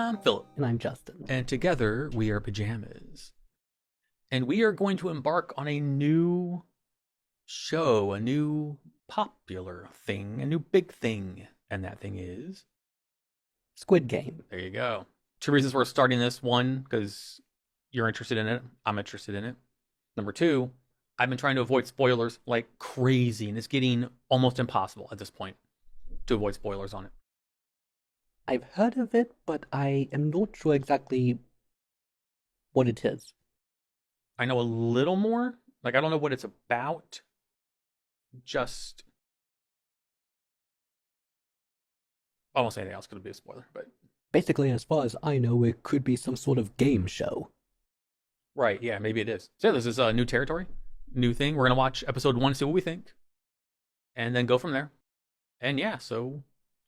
I'm Philip. And I'm Justin. And together we are Pajamas. And we are going to embark on a new show, a new popular thing, a new big thing. And that thing is Squid Game. There you go. 2 reasons we're starting this. 1, because you're interested in it. I'm interested in it. Number 2, I've been trying to avoid spoilers like crazy, and it's getting almost impossible at this point to avoid spoilers on it. I've heard of it, but I am not sure exactly what it is. I know a little more. Like, I don't know what it's about. Just... I won't say anything else because it'll be a spoiler, but... Basically, as far as I know, it could be some sort of game show. Right, yeah, maybe it is. So this is a new territory, new thing. We're going to watch episode 1, see what we think, and then go from there. And yeah, so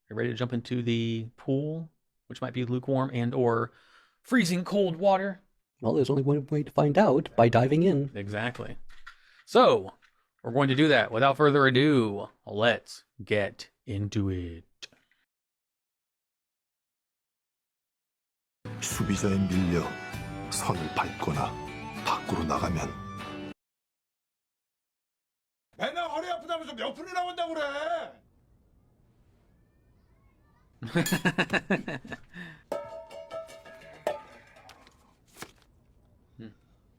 you're ready to jump into the pool, which might be lukewarm and or freezing cold water. Well, there's only one way to find out, by diving in. Exactly. So, we're going to do that. Without further ado, let's get into it. 수비자에 밀려 선을 밟거나 밖으로 나가면 맨날 허리 아프다면서 몇 분이나 온다고 그래.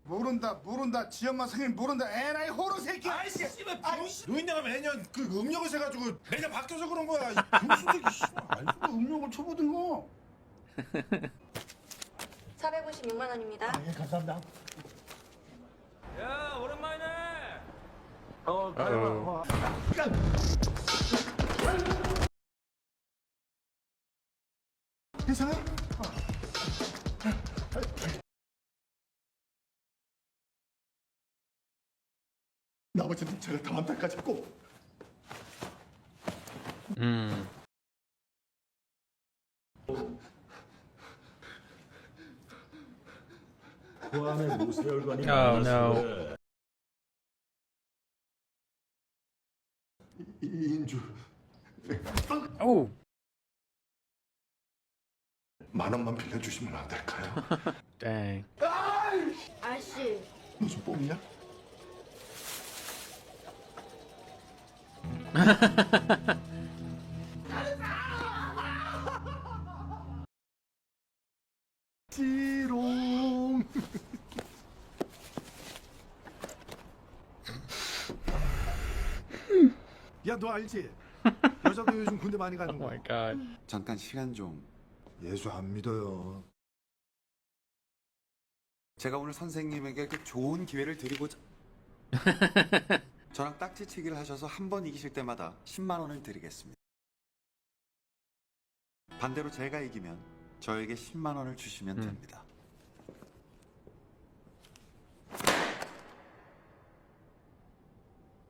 모른다 지엄마 선생님 모른다 에라이 호로 새끼. 아이씨 노인네가 매년 그 음력을 세가지고 매년 바뀌어서 그런 거야. 이 병수새끼 알고 음력을 쳐보든 거. 456만 원입니다. 예, 감사합니다. 야, 오랜만이네. 괜찮아? 나머지는 제가 다음 달까지 꼭. Oh no. 인주. Oh. 10,000원만 빌려주시면 안 될까요? Dang. 아저씨. 너 좀 뽕이냐? 지롱. 야, 너 알지? 여자도 요즘 군대 많이 가는 Oh 거. my god. 잠깐 시간 좀. 예수 안 믿어요. 제가 오늘 선생님에게 그 좋은 기회를 드리고자 저랑 딱지치기를 하셔서 한 번 이기실 때마다 10만 원을 드리겠습니다. 반대로 제가 이기면 저에게 10만 원을 주시면 됩니다.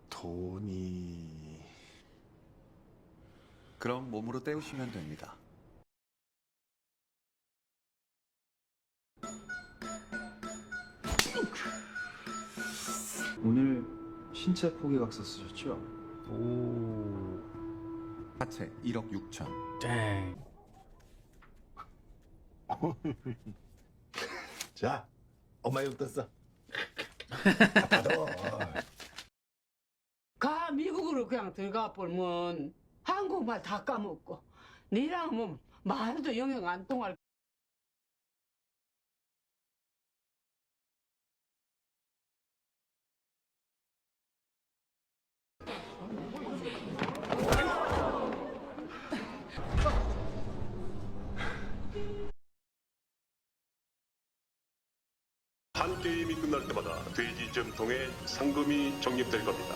돈이 그럼 몸으로 때우시면 됩니다. 오늘 신체 포기각서 쓰셨죠? Ooh. 하체 1억 6천. Dang. 자, 엄마 용 떴어. 받아. 가 미국으로 그냥 들어가 보면 한국말 다 까먹고 니랑 뭐 말도 영영 안 통할. 한 게임이 끝날 때마다 돼지점통에 상금이 적립될 겁니다.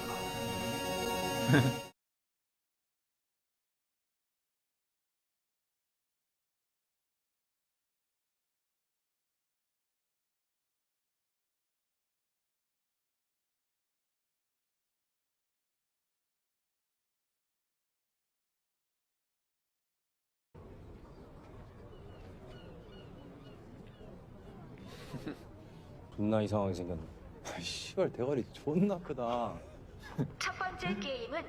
존나 이상하게 생겼네. 씨발 대가리 존나 크다. 첫 번째 게임은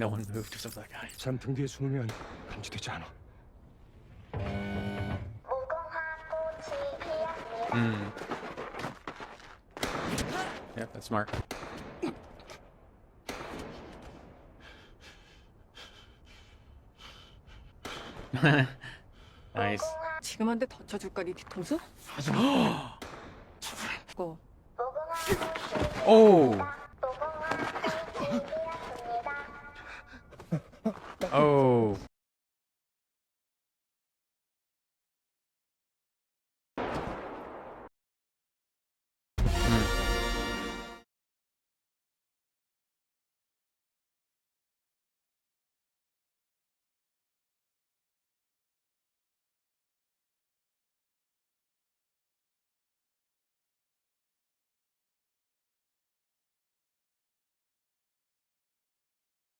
No one moved except for that guy. 잔등 뒤에 숨으면 감지되지 않아. Yep, that's smart. Nice. 지금한테 더 쳐줄까 네 뒤통수? 고. Oh. Oh.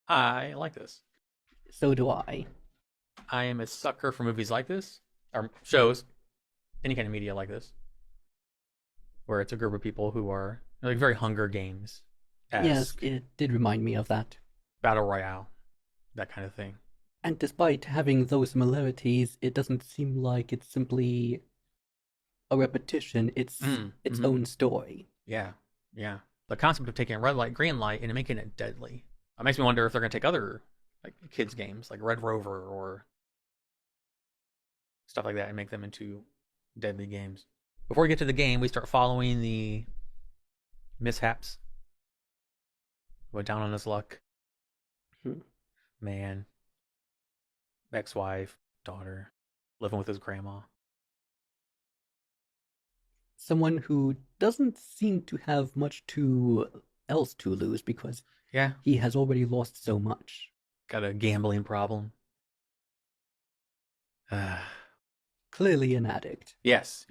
I like this. So do I. I am a sucker for movies like this, or shows, any kind of media like this, where it's a group of people who are like very Hunger Games Yes, it did remind me of that. battle royale, that kind of thing. And despite having those similarities, it doesn't seem like it's simply a repetition. It's its own story. Yeah, yeah. The concept of taking a red light, green light, and making it deadly. It makes me wonder if they're going to take other like kids games, like Red Rover or stuff like that, and make them into deadly games. Before we get to the game, we start following the mishaps. Went down on his luck. Man. Ex-wife, daughter, living with his grandma. Someone who doesn't seem to have much else to lose because Yeah. he has already lost so much. Got a gambling problem. Clearly an addict. Yes,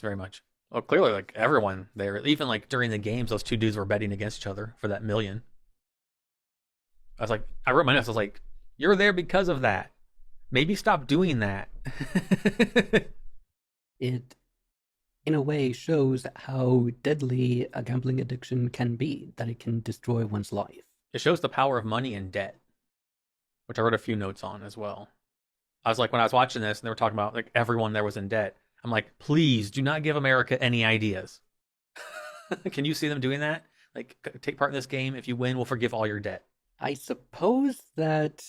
very much. Well, clearly, like everyone there, even like during the games, those two dudes were betting against each other for that million. I was like, I wrote my notes. I was like, you're there because of that. Maybe stop doing that. It, in a way, shows how deadly a gambling addiction can be, that it can destroy one's life. It shows the power of money and debt, which I wrote a few notes on as well. I was like, when I was watching this and they were talking about like everyone there was in debt, I'm like, please do not give America any ideas. Can you see them doing that? Like, take part in this game. If you win, we'll forgive all your debt. I suppose that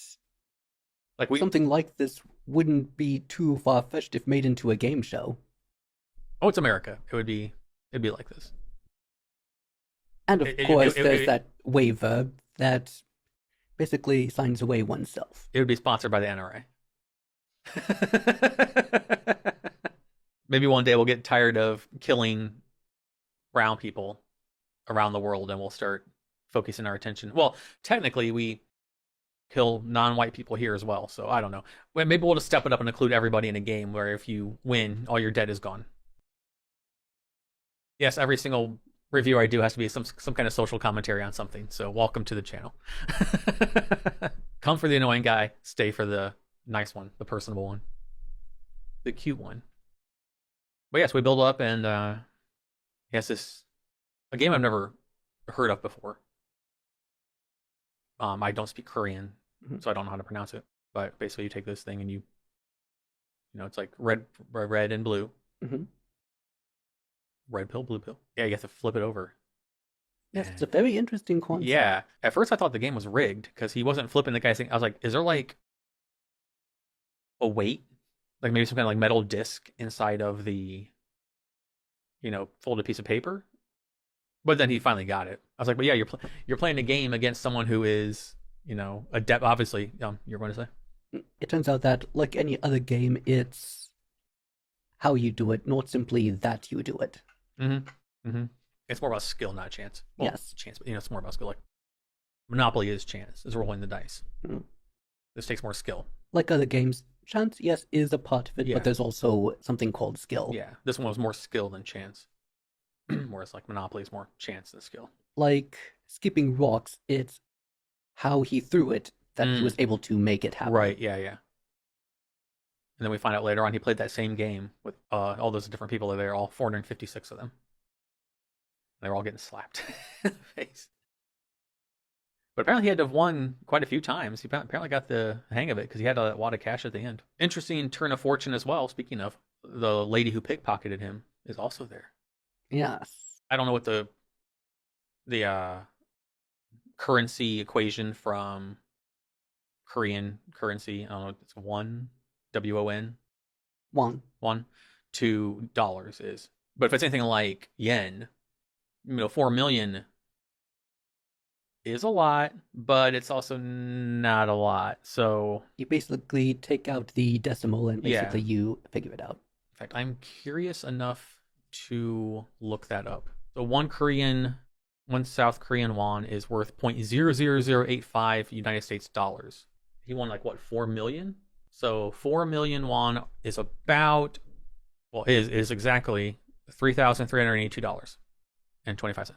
Like something like this wouldn't be too far-fetched if made into a game show. Oh, it's America. It'd be like this. And of course, there's that waiver that basically signs away oneself. It would be sponsored by the NRA. Maybe one day we'll get tired of killing brown people around the world and we'll start focusing our attention. Well, technically we kill non-white people here as well, so I don't know. Maybe we'll just step it up and include everybody in a game where if you win, all your debt is gone. Yes, every single review I do has to be some kind of social commentary on something, so welcome to the channel. Come for the annoying guy, stay for the nice one, the personable one, the cute one. But yes, we build up and yes, this a game I've never heard of before. I don't speak Korean, so I don't know how to pronounce it. But basically, you take this thing and you know, it's like red and blue. Mm-hmm. Red pill, blue pill. Yeah, you have to flip it over. Yes, it's a very interesting concept. Yeah. At first, I thought the game was rigged because he wasn't flipping the guy's thing. I was like, is there like a weight? Like maybe some kind of like metal disc inside of the, you know, folded piece of paper? But then he finally got it. I was like, but yeah, you're playing a game against someone who is, you know, adept. Obviously, you're going to say? It turns out that, like any other game, it's how you do it, not simply that you do it. Mm-hmm. Mm-hmm. It's more about skill, not chance. Well, yes. Chance, but, you know, it's more about skill. Like, Monopoly is chance, is rolling the dice. Mm. This takes more skill. Like other games, chance, yes, is a part of it, Yeah. but there's also something called skill. Yeah, this one was more skill than chance. Whereas, like, Monopoly is more chance than skill. Like skipping rocks, it's how he threw it that he was able to make it happen. Right, yeah. And then we find out later on he played that same game with all those different people there, all 456 of them. They were all getting slapped in the face. But apparently he had to have won quite a few times. He apparently got the hang of it because he had a lot of cash at the end. Interesting turn of fortune as well. Speaking of, the lady who pickpocketed him is also there. Yes. I don't know what the currency equation from Korean currency. I don't know. It's won, WON, One. to dollars is. But if it's anything like yen, 4 million is a lot, but it's also not a lot. So You basically take out the decimal and basically you figure it out. in fact, I'm curious enough to look that up. So one South Korean won is worth 0.00085 United States dollars. He won like what, 4 million? So 4 million won is about, is exactly $3,382.25.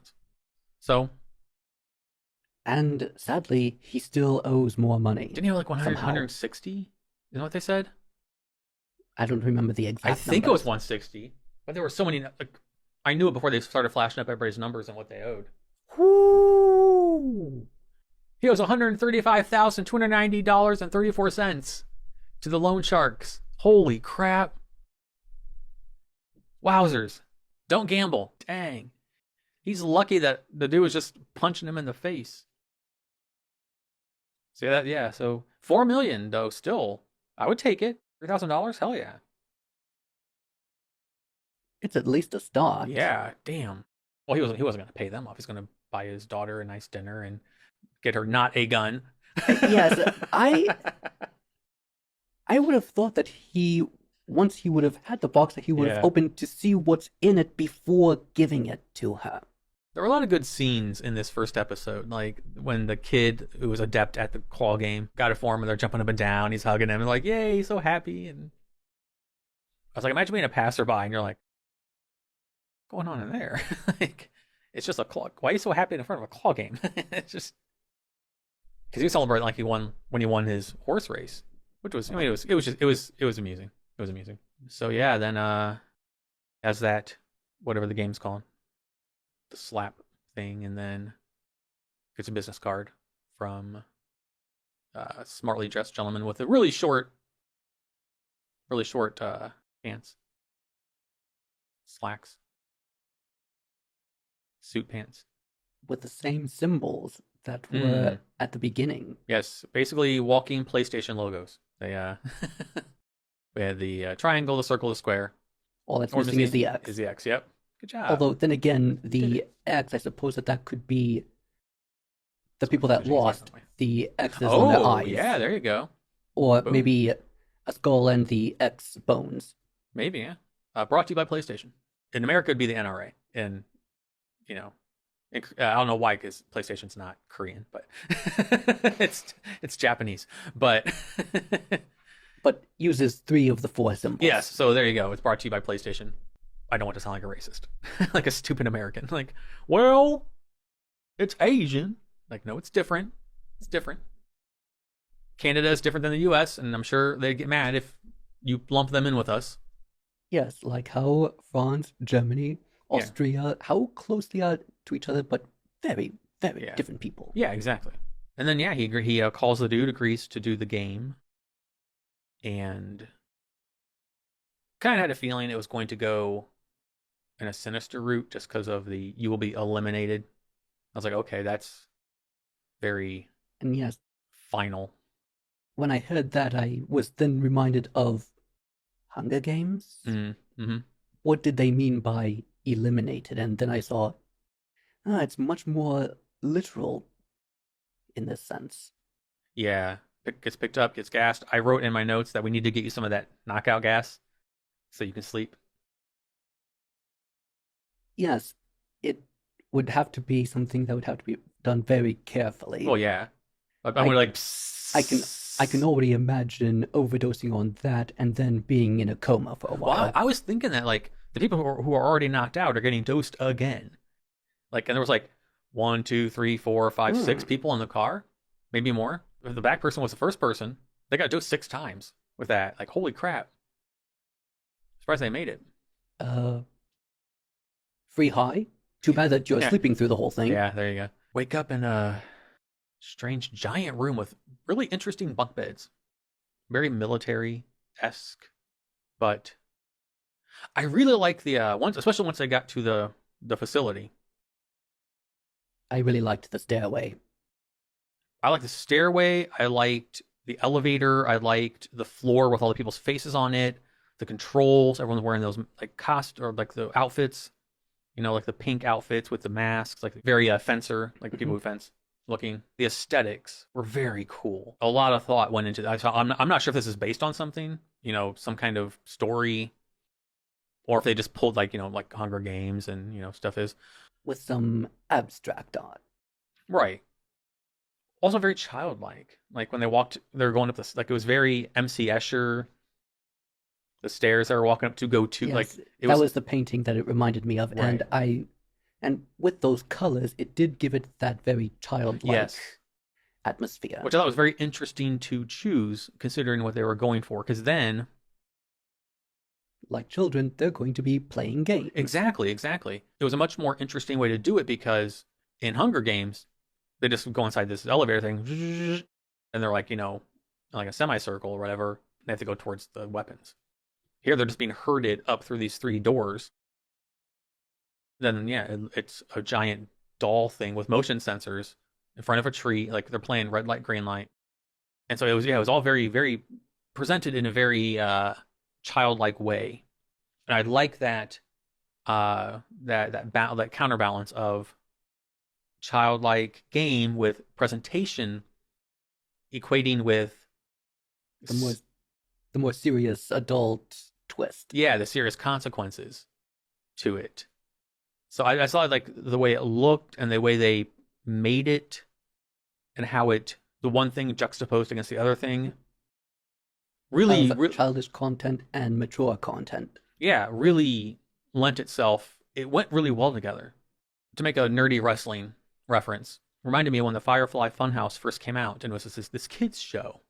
So, and sadly, he still owes more money. didn't he have like 100, somehow. 160? Is that what they said? I don't remember the exact I think it was numbers. 160, but there were so many. Like, I knew it before they started flashing up everybody's numbers and what they owed. Whoo! He owes $135,290.34 to the loan sharks. Holy crap! Wowzers! Don't gamble. Dang. He's lucky that the dude was just punching him in the face. See that? Yeah. So 4 million though. Still, I would take it. $3,000. Hell yeah. It's at least a start. Yeah. Damn. Well, he wasn't going to pay them off. He's going to buy his daughter a nice dinner and get her not a gun. Yes, I would have thought that once he would have had the box, that he would have opened to see what's in it before giving it to her. There were a lot of good scenes in this first episode, like when the kid who was adept at the claw game got it for him and they're jumping up and down, he's hugging him and like, yay, he's so happy. And I was like, imagine being a passerby and you're like, what's going on in there? Like, it's just a claw. Why are you so happy in front of a claw game? It's just because he was celebrating like he won when he won his horse race, which was, I mean, it was amusing. It was amusing. So yeah, then as that, whatever the game's called, the slap thing, and then gets a business card from a smartly dressed gentleman with a really short pants, slacks, suit pants with the same symbols that were at the beginning. Yes, basically walking PlayStation logos. They we had the triangle, the circle, the square. All that's missing is the X. Is the X? Yep. Good job. Although then again, the X, I suppose that could be the people that lost the X's on their eyes. Yeah, there you go. Or maybe a skull and the X bones. Maybe, yeah. Brought to you by PlayStation. In America, it'd be the NRA. And, you know, I don't know why, because PlayStation's not Korean, but it's Japanese. But but uses 3 of the 4 symbols. Yes, so there you go. It's brought to you by PlayStation. I don't want to sound like a racist, like a stupid American. Like, well, it's Asian. Like, no, it's different. It's different. Canada is different than the U.S., and I'm sure they'd get mad if you lump them in with us. Yes, like how France, Germany, Austria, how close they are to each other, but very, very different people. Yeah, exactly. And then, he calls the dude, agrees to do the game, and kind of had a feeling it was going to go in a sinister route just because of you will be eliminated. I was like, okay, that's very final. When I heard that, I was then reminded of Hunger Games. Mm-hmm. What did they mean by eliminated? And then I saw, it's much more literal in this sense. Yeah, it gets picked up, gets gassed. I wrote in my notes that we need to get you some of that knockout gas so you can sleep. Yes, it would have to be something that would have to be done very carefully. Oh yeah, I'm like, I can already imagine overdosing on that and then being in a coma for a while. Well, I was thinking that like the people who are already knocked out are getting dosed again. Like, and there was like 1, 2, 3, 4, 5, 6 people in the car, maybe more. If the back person was the first person, they got dosed 6 times with that. Like, holy crap! Surprised they made it. Free high. Too bad that you're sleeping through the whole thing. Yeah, there you go. Wake up and strange giant room with really interesting bunk beds. Very military-esque. But I really like the once, especially once I got to the facility. I really liked the stairway. I liked the stairway. I liked the elevator. I liked the floor with all the people's faces on it. The controls. Everyone's wearing those like or like the outfits. You know, like the pink outfits with the masks, like very fencer, like the people who fence looking. The aesthetics were very cool. A lot of thought went into that. So I'm not sure if this is based on something, you know, some kind of story, or if they just pulled like, you know, like Hunger Games and, you know, stuff is. With some abstract art. Right. Also very childlike. Like when they're going up this, like it was very MC Escher. The stairs they were walking up to go to, yes, like that was the painting that it reminded me of, right. and with those colors, it did give it that very childlike atmosphere, which I thought was very interesting to choose, considering what they were going for. Because then, like children, they're going to be playing games. Exactly. It was a much more interesting way to do it because in Hunger Games, they just go inside this elevator thing, and they're like, you know, like a semicircle or whatever. And they have to go towards the weapons. Here, they're just being herded up through these 3 doors. Then, yeah, it's a giant doll thing with motion sensors in front of a tree. Like, they're playing red light, green light. And so it was all very, very presented in a very childlike way. And I like that that counterbalance of childlike game with presentation equating with the more serious adult twist. Yeah, the serious consequences to it. So I saw like the way it looked and the way they made it and how the one thing juxtaposed against the other thing. Really, childish content and mature content. Yeah, really lent itself. It went really well together. To make a nerdy wrestling reference, reminded me of when the Firefly Funhouse first came out and it was this kids show.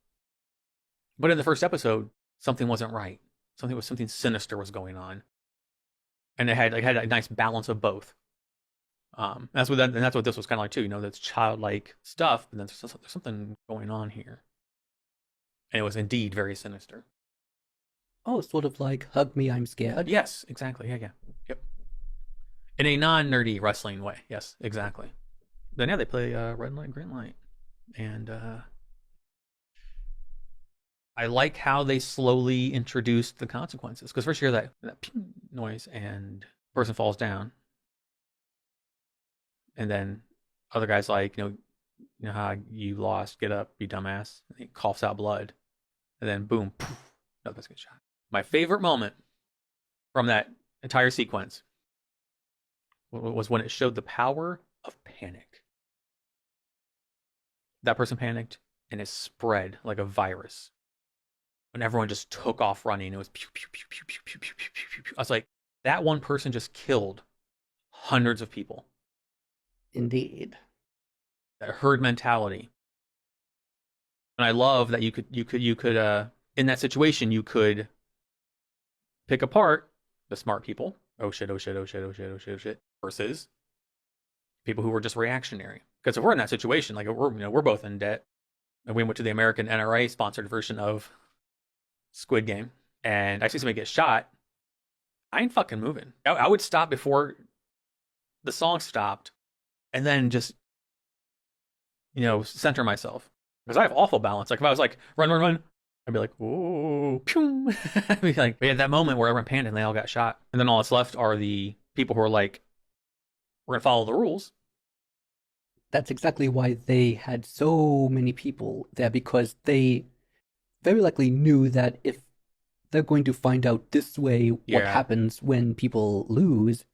But in the first episode, something wasn't right. Something sinister was going on, and it had a nice balance of both. That's what this was kind of like too. You know, that's childlike stuff, but then there's something going on here, and it was indeed very sinister. Oh, sort of like Hug Me, I'm Scared. Yes, exactly. Yeah, yep. In a non-nerdy wrestling way. Yes, exactly. Then yeah, they play red light, green light, and I like how they slowly introduced the consequences. Because first you hear that ping noise and person falls down. And then other guys like, you know how you lost, get up, you dumbass. And he coughs out blood. And then boom, poof, another person gets shot. My favorite moment from that entire sequence was when it showed the power of panic. That person panicked and it spread like a virus. When everyone just took off running, it was pew, pew, pew, pew, pew, pew, pew, pew, pew, pew. I was like, that one person just killed hundreds of people. Indeed. That herd mentality. And I love that you could in that situation, you could pick apart the smart people. Oh shit, oh shit, oh shit, oh shit, oh shit, oh shit. Versus people who were just reactionary. Because if we're in that situation, like we're both in debt. And we went to the American NRA sponsored version of Squid Game, and I see somebody get shot, I ain't fucking moving. I would stop before the song stopped, and then just, center myself. Because I have awful balance. Like if I was like, run, run, run, I'd be like, whoa, pew. I'd be like, we had that moment where everyone panicked and they all got shot. And then all that's left are the people who are like, we're going to follow the rules. That's exactly why they had so many people there, because they very likely knew that if they're going to find out this way what happens when people lose,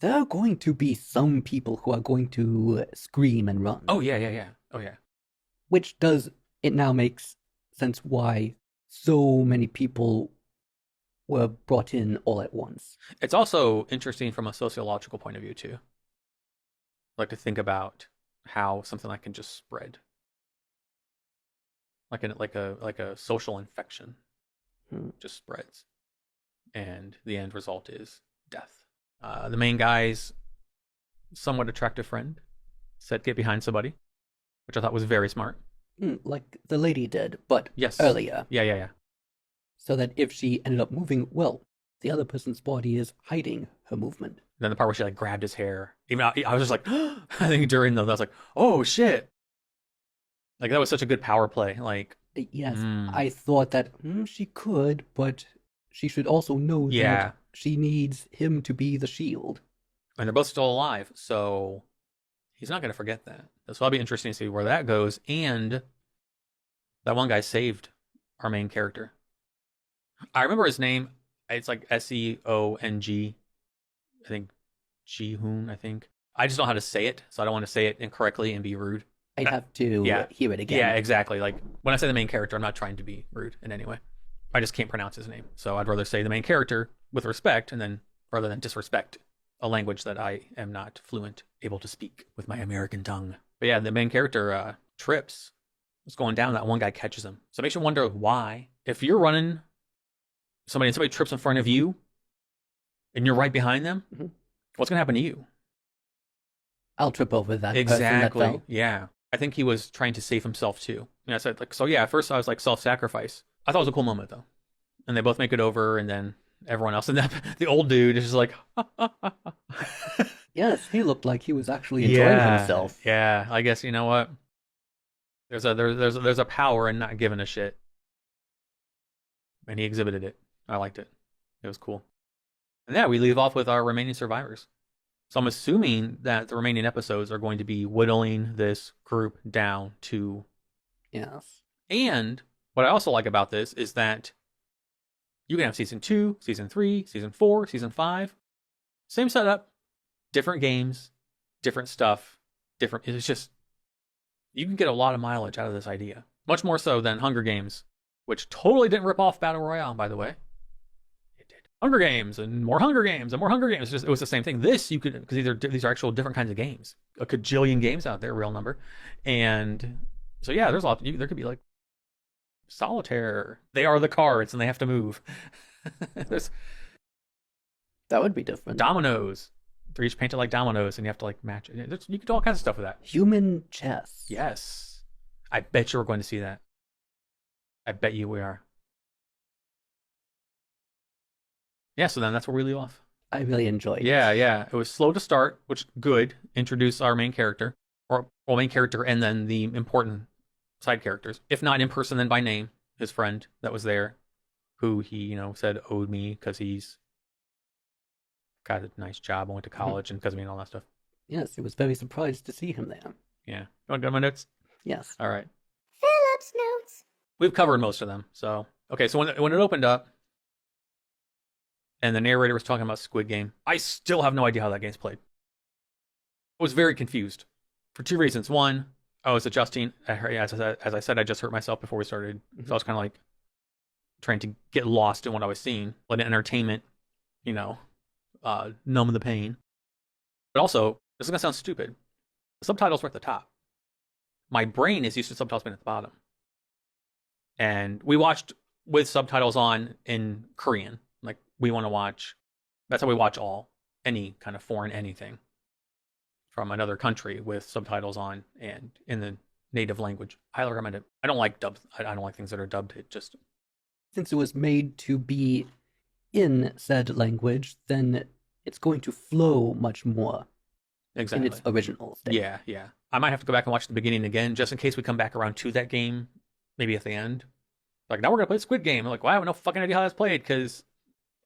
there are going to be some people who are going to scream and run. Oh, yeah. Oh, yeah. Which it now makes sense why so many people were brought in all at once. It's also interesting from a sociological point of view, too. Like to think about how something like can just spread. Like a social infection just spreads, and the end result is death. The main guy's somewhat attractive friend said, "Get behind somebody," which I thought was very smart. Like the lady did, but Yes. earlier. Yeah. So that if she ended up moving, well, the other person's body is hiding her movement. Then the part where she like grabbed his hair. Even I was just like, I think during I was like, oh shit. Like that was such a good power play. Like, Yes, I thought that she could, but she should also know that she needs him to be the shield. And they're both still alive, so he's not going to forget that. So that'll be interesting to see where that goes. And that one guy saved our main character. I remember his name. It's like Seong. I think Ji-hoon, I think. I just don't know how to say it, so I don't want to say it incorrectly and be rude. I'd have to hear it again. Yeah, exactly. Like when I say the main character, I'm not trying to be rude in any way. I just can't pronounce his name. So I'd rather say the main character with respect, and then rather than disrespect a language that I am not fluent, able to speak with my American tongue. But yeah, the main character trips. It's going down. That one guy catches him. So it makes you wonder why. If you're running somebody and somebody trips in front of you, and you're right behind them, what's gonna happen to you? I'll trip over that Exactly. person that fell. Yeah. I think he was trying to save himself too. And I said, like, so yeah, at first I was like self-sacrifice. I thought it was a cool moment though. And they both make it over, and then everyone else, and the old dude is just like, Yes, he looked like he was actually enjoying himself. Yeah, I guess you know what? There's a power in not giving a shit. And he exhibited it. I liked it. It was cool. And yeah, we leave off with our remaining survivors. So I'm assuming that the remaining episodes are going to be whittling this group down to... Yes. And what I also like about this is that you can have season 2, season 3, season 4, season 5. Same setup, different games, different stuff, different... It's just... You can get a lot of mileage out of this idea. Much more so than Hunger Games, which totally didn't rip off Battle Royale, by the way. Hunger Games and more Hunger Games and more Hunger Games. It was the same thing. This you could, because these are actual different kinds of games. A cajillion games out there, real number. And so yeah, there's a lot. There could be like solitaire. They are the cards and they have to move. There's that would be different. Dominoes. They're each painted like dominoes, and you have to like match it. You can do all kinds of stuff with that. Human chess. Yes, I bet you we're going to see that. I bet you we are. Yeah, so then that's where we leave off. I really enjoyed it. Yeah. It was slow to start, which good. Introduce our main character, or main character, and then the important side characters. If not in person, then by name. His friend that was there, who he said owed me because he's got a nice job and went to college and because of me and all that stuff. Yes, he was very surprised to see him there. Yeah. You want to go to my notes? Yes. All right. Philip's notes. We've covered most of them. So okay. So when it opened up, and the narrator was talking about Squid Game, I still have no idea how that game's played. I was very confused for two reasons. One, I was adjusting. As I said, I just hurt myself before we started. So I was kind of like trying to get lost in what I was seeing. Let entertainment, numb the pain. But also, this is going to sound stupid. The subtitles were at the top. My brain is used to subtitles being at the bottom. And we watched with subtitles on in Korean. Like, we want to watch. That's how we watch any kind of foreign anything from another country with subtitles on and in the native language. Highly recommend it. I don't like dubbed. I don't like things that are dubbed. It just, since it was made to be in said language, then it's going to flow much more exactly in its original state. Yeah. I might have to go back and watch the beginning again, just in case we come back around to that game, maybe at the end. Like, now we're gonna play Squid Game. I'm like, well, I have no fucking idea how that's played because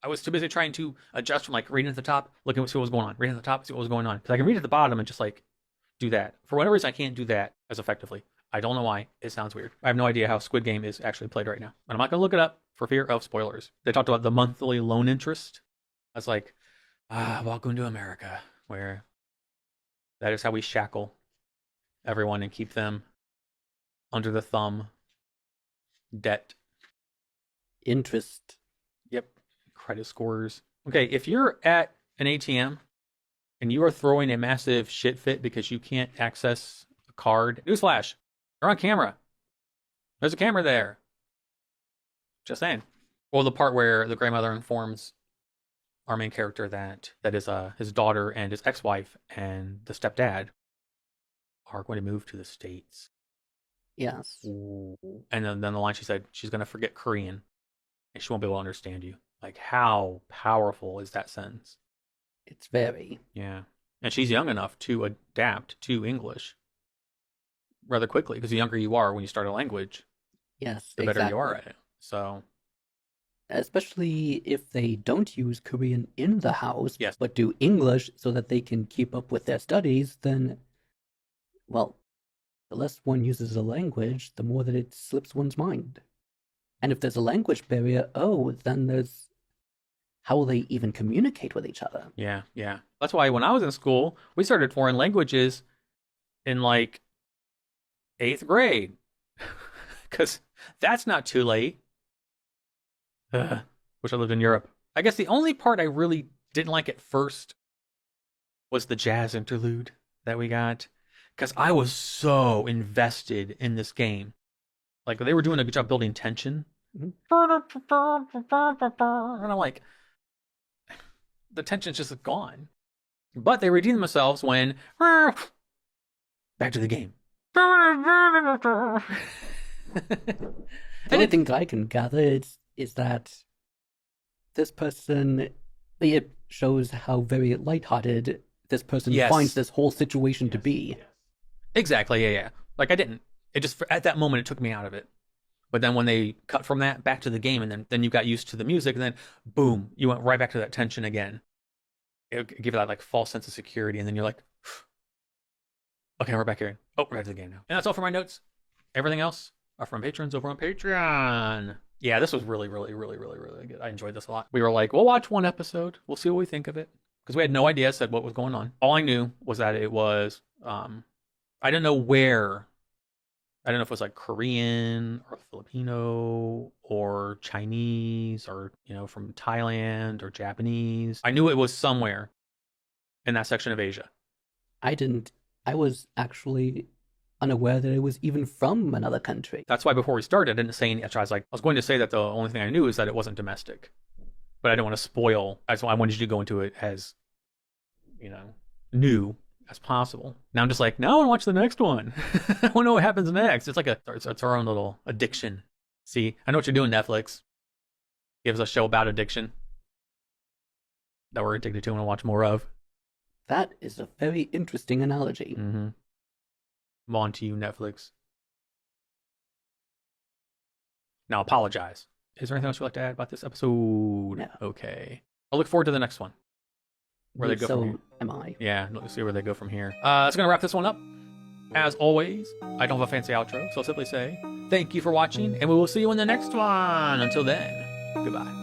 I was too busy trying to adjust from like reading at the top, looking to see what was going on, reading at the top, see what was going on. Because I can read at the bottom and just like do that. For whatever reason, I can't do that as effectively. I don't know why. It sounds weird. I have no idea how Squid Game is actually played right now. And I'm not going to look it up for fear of spoilers. They talked about the monthly loan interest. I was like, welcome to America, where that is how we shackle everyone and keep them under the thumb. Debt. Interest. Yep. Credit scores. Okay, if you're at an ATM and you are throwing a massive shit fit because you can't access a card, newsflash, you're on camera. There's a camera there. Just saying. Or the part where the grandmother informs our main character that is his daughter and his ex-wife and the stepdad are going to move to the States. Yes. Ooh. And then the line she said, she's going to forget Korean and she won't be able to understand you. Like, how powerful is that sentence? It's very. Yeah. And she's young enough to adapt to English rather quickly, because the younger you are when you start a language, Yes, the better exactly. you are at it. So, Especially if they don't use Korean in the house, yes. but do English so that they can keep up with their studies, then, well, the less one uses a language, the more that it slips one's mind. And if there's a language barrier, then there's how will they even communicate with each other? Yeah, yeah. That's why when I was in school, we started foreign languages in like 8th grade. Because that's not too late. Wish I lived in Europe. I guess the only part I really didn't like at first was the jazz interlude that we got. Because I was so invested in this game. Like, they were doing a good job building tension. And I'm like, the tension's just gone. But they redeemed themselves when back to the game. The only thing that I can gather is that this person, it shows how very lighthearted this person finds this whole situation to be. Exactly, yeah. Like, it just, at that moment, it took me out of it. But then when they cut from that back to the game, and then you got used to the music, and then boom, you went right back to that tension again. It gave you that like false sense of security, and then you're like, okay, we're back here. Oh, we're back to the game now. And that's all for my notes. Everything else are from patrons over on Patreon. Yeah, this was really, really, really, really, really good. I enjoyed this a lot. We were like, we'll watch one episode. We'll see what we think of it. Because we had no idea what was going on. All I knew was that it was, I didn't know where. I don't know if it was like Korean or Filipino or Chinese or, from Thailand or Japanese. I knew it was somewhere in that section of Asia. I was actually unaware that it was even from another country. That's why before we started, I didn't say anything. I was going to say that the only thing I knew is that it wasn't domestic. But I didn't want to spoil. That's why I wanted you to go into it as, new as possible. Now I'm just like, now I want to watch the next one. I want to know what happens next. It's like it's our own little addiction. See, I know what you're doing, Netflix. Gives us a show about addiction that we're addicted to and want to watch more of. That is a very interesting analogy. Mm-hmm. I'm on to you, Netflix. Now apologize. Is there anything else you'd like to add about this episode? No. Okay. I'll look forward to the next one. Where they go from here. Am I. Yeah, let's see where they go from here. That's going to wrap this one up. As always, I don't have a fancy outro, so I'll simply say thank you for watching, and we will see you in the next one. Until then, goodbye.